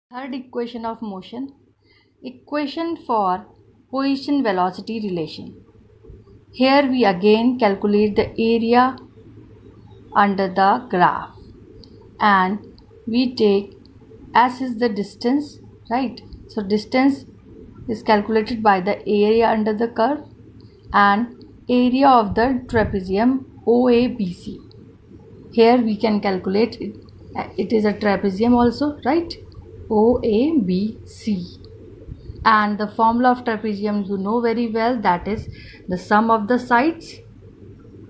Third equation of motion, equation for position velocity relation. Here we again calculate the area under the graph and we take s is the distance, right? So distance is calculated by the area under the curve and area of the trapezium OABC. Here we can calculate it, it is a trapezium also, right? OABC. And the formula of trapezium you know very well, that is the sum of the sides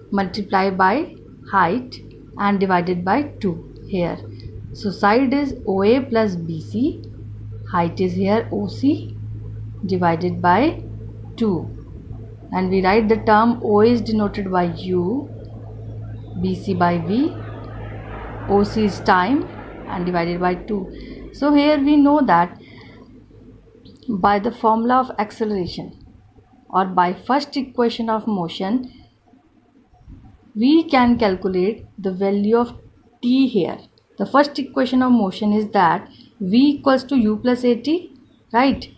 multiplied by height and divided by 2 here. So side is OA plus BC, height is here OC divided by 2, and we write the term OA is denoted by U, BC by V, OC is time and divided by 2. So here we know that by the formula of acceleration or by first equation of motion, we can calculate the value of t here. The first equation of motion is that v equals to u plus at, right?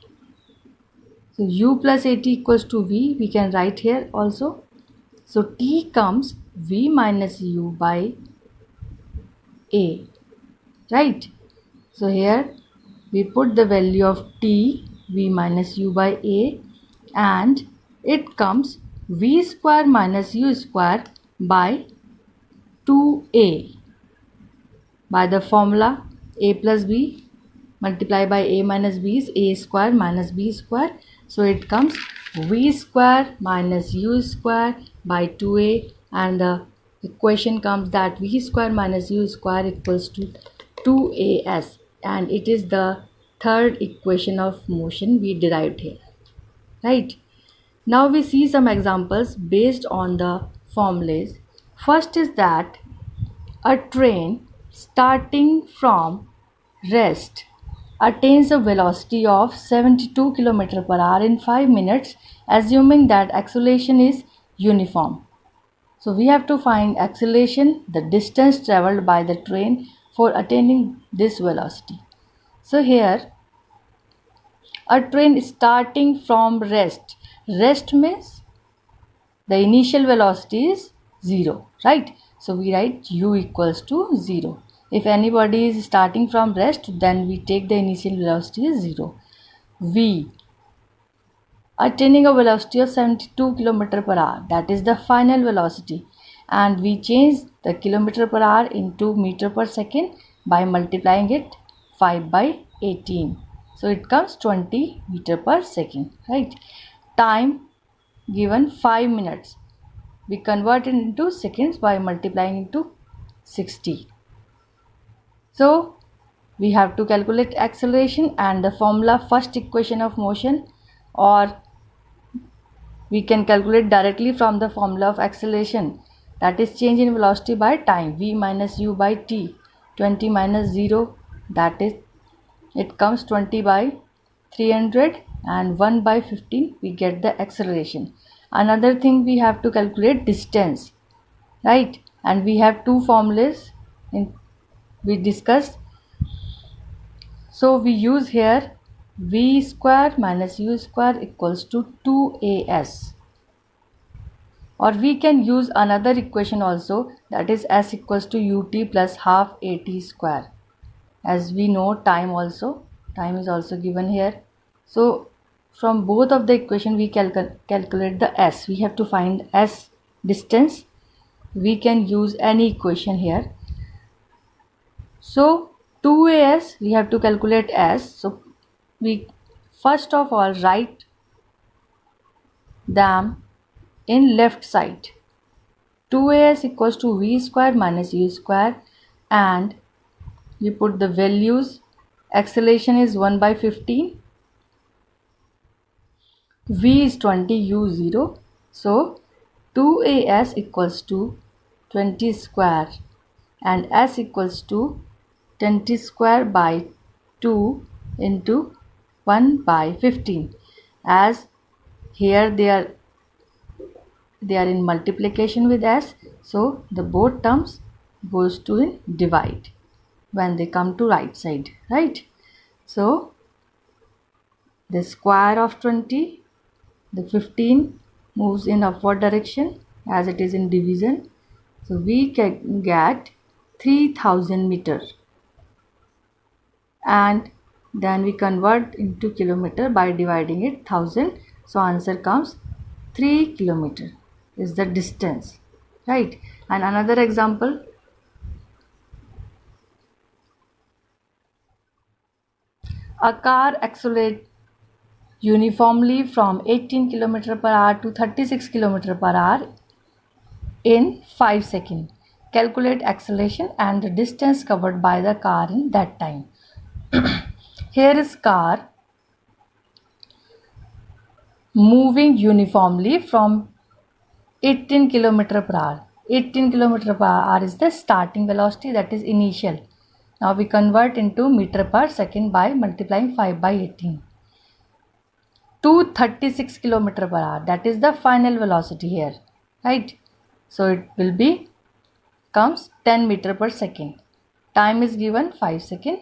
So u plus at equals to v, we can write here also. So t comes v minus u by a, right? So here we put the value of t, v minus u by a, and it comes v square minus u square by 2a. By the formula a plus b multiplied by a minus b is a square minus b square. So it comes v square minus u square by 2a, and the equation comes that v square minus u square equals to 2as, and it is the third equation of motion we derived here, right? Now we see some examples based on the formulas. First is that a train starting from rest attains a velocity of 72 km per hour in 5 minutes, assuming that acceleration is uniform. So we have to find acceleration, the distance traveled by the train for attaining this velocity. So here a train starting from rest. Rest means the initial velocity is 0, right? So we write u equals to 0. If anybody is starting from rest, then we take the initial velocity as 0. V, attaining a velocity of 72 km per hour, that is the final velocity, and we change the kilometer per hour into meter per second by multiplying it 5 by 18. So it comes 20 meter per second, right? Time given 5 minutes. We convert it into seconds by multiplying into 60. So we have to calculate acceleration, and the formula first equation of motion, or we can calculate directly from the formula of acceleration, that is change in velocity by time, v minus u by t. 20 minus 0, that is it comes 20 by 300, and 1 by 15 we get the acceleration. Another thing, we have to calculate distance, right? And we have two formulas we discussed. So we use here v square minus u square equals to 2as, or we can use another equation also, that is s equals to ut plus half at square. As we know, time is also given here. So from both of the equation we calculate the s. We have to find s, distance. We can use any equation here. So 2as, we have to calculate s. So we first of all write them in left side. 2as equals to v square minus u square, and we put the values. Acceleration is 1 by 15, v is 20, u 0. So 2as equals to 20 square, and s equals to 20 square by 2 into 1 by 15. As here they are in multiplication with s, so the both terms goes to in divide when they come to right side, right? So the square of 20, the 15 moves in upward direction as it is in division. So we can get 3000 meter, and then we convert into kilometer by dividing it 1000. So answer comes 3 kilometer is the distance, right? And another example, a car accelerates uniformly from 18 km per hour to 36 km per hour in 5 seconds. Calculate acceleration and the distance covered by the car in that time. Here is car moving uniformly from 18 km per hour. 18 km per hour is the starting velocity, that is initial. Now we convert into meter per second by multiplying 5 by 18. To 36 km per hour, that is the final velocity here, right? So it will be comes 10 meter per second. Time is given 5 seconds.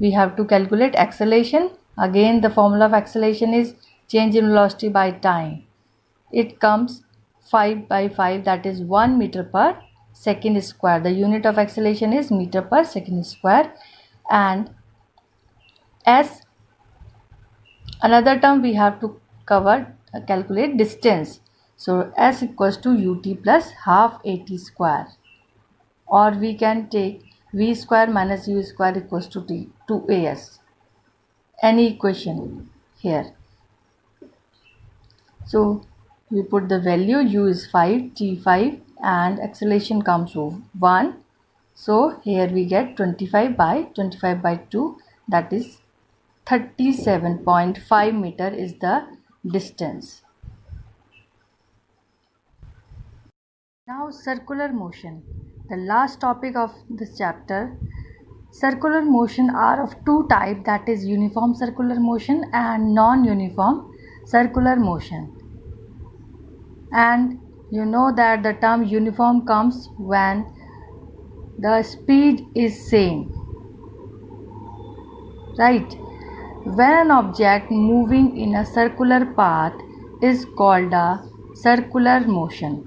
We have to calculate acceleration. Again, the formula of acceleration is change in velocity by time. It comes 5 by 5, that is 1 meter per second square. The unit of acceleration is meter per second square. And as another term we have to calculate distance. So s equals to ut plus half at square, or we can take v square minus u square equals to t to as, any equation here. So we put the value, u is 5, t 5, and acceleration comes to 1. So here we get 25 by 2, that is 37.5 meter is the distance. Now circular motion, the last topic of this chapter. Circular motion are of two types, that is uniform circular motion and non-uniform circular motion. And you know that the term uniform comes when the speed is same, right? When an object moving in a circular path is called a circular motion,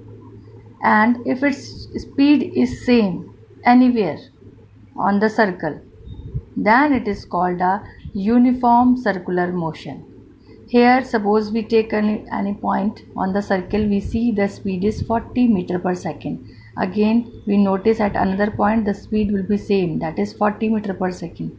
and if its speed is same anywhere on the circle, then it is called a uniform circular motion. Here suppose we take any point on the circle, we see the speed is 40 meter per second. Again we notice at another point the speed will be same, that is 40 meter per second.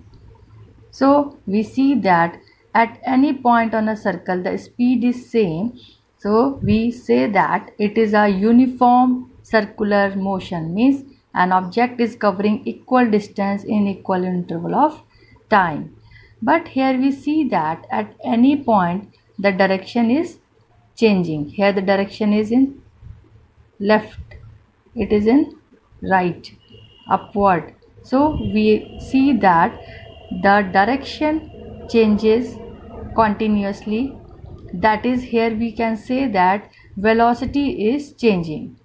So we see that at any point on a circle the speed is same, so we say that it is a uniform circular motion, means an object is covering equal distance in equal interval of time. But here we see that at any point the direction is changing. Here the direction is in left, it is in right, upward. So we see that the direction changes continuously, that is here we can say that velocity is changing,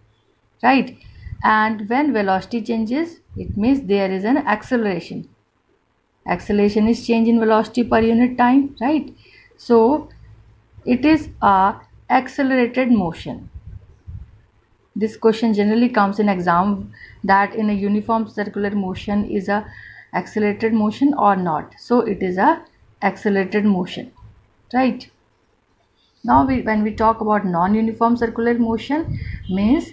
right? And when velocity changes, it means there is an acceleration. Acceleration is change in velocity per unit time, right? So it is a accelerated motion. This question generally comes in exam, that in a uniform circular motion is a accelerated motion or not. So it is a accelerated motion, right? Now when we talk about non-uniform circular motion, means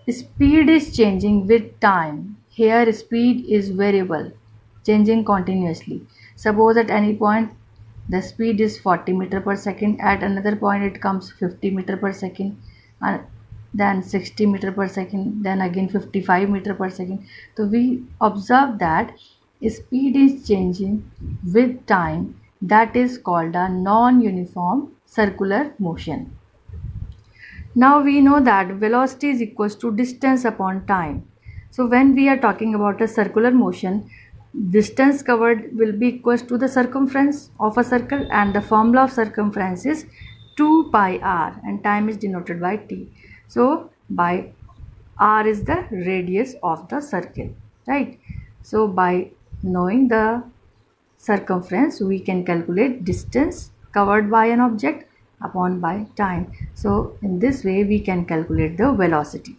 speed is changing with time. Here speed is variable, changing continuously. Suppose at any point the speed is 40 meter per second, at another point it comes 50 meter per second, and then 60 meter per second, then again 55 meter per second. So we observe that speed is changing with time, that is called a non-uniform circular motion. Now we know that velocity is equals to distance upon time. So when we are talking about a circular motion, distance covered will be equals to the circumference of a circle, and the formula of circumference is 2 pi r, and time is denoted by t. So by r is the radius of the circle, right? So by knowing the circumference, we can calculate distance covered by an object upon by time. So in this way we can calculate the velocity.